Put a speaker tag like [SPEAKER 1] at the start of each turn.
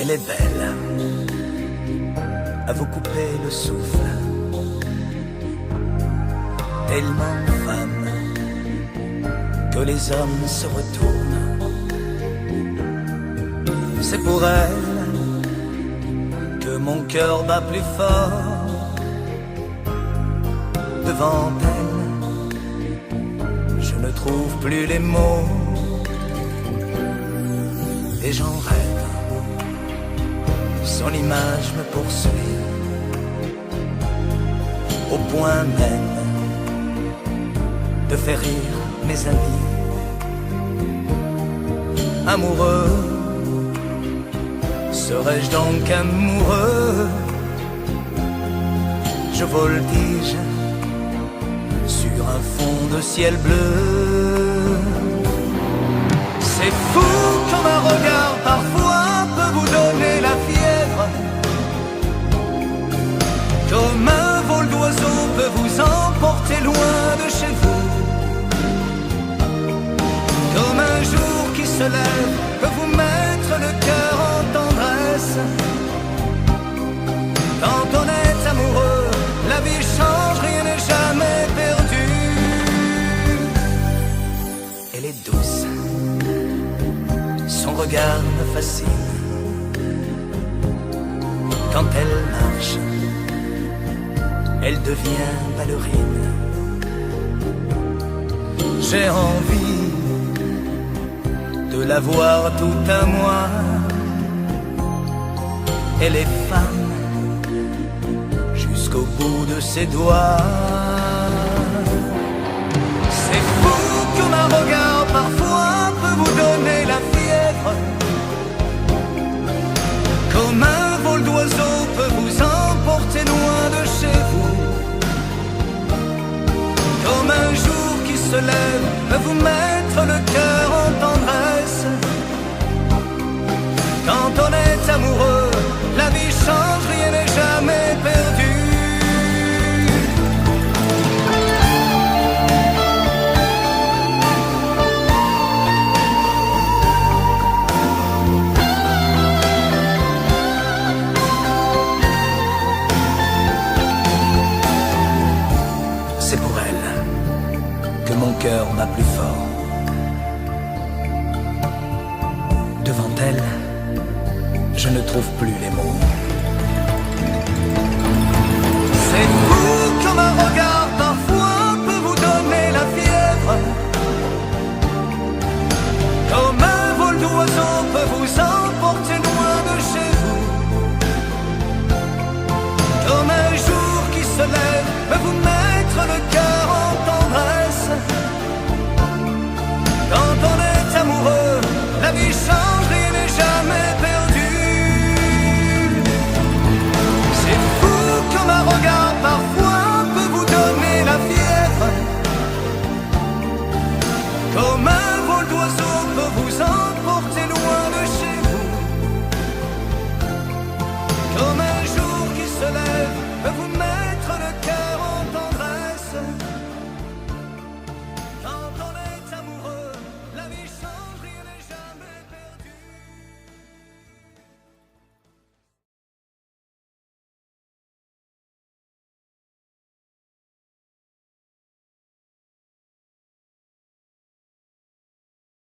[SPEAKER 1] Elle est belle, à vous couper le souffle, tellement femme que les hommes se retournent. C'est pour elle que mon cœur bat plus fort. Devant elle, je ne trouve plus les mots et j'en rêve. Son image me poursuit au point même de faire rire mes amis. Amoureux, serais-je donc amoureux? Je voltige sur un fond de ciel bleu. C'est fou comme un regard parfois peut vous donner la fièvre, comme un vol d'oiseau peut vous emporter loin de chez vous, comme un jour qui se lève peut vous mettre le cœur en tendresse. Quand on est amoureux, la vie change, rien n'est jamais perdu. Elle est douce, son regard me fascine. Quand elle marche, elle devient ballerine. J'ai envie de la voir tout à moi. Elle est femme jusqu'au bout de ses doigts. C'est fou comme un regard parfois peut vous donner la fièvre, comme un vol d'oiseau peut vous emporter loin de chez vous, comme un jour qui se lève peut vous mettre le cœur en tendresse. Quand on est amoureux, la vie change, rien n'est jamais perdu. C'est pour elle que mon cœur bat plus fort. Devant elle, je ne trouve plus les mots. C'est fou comme un regard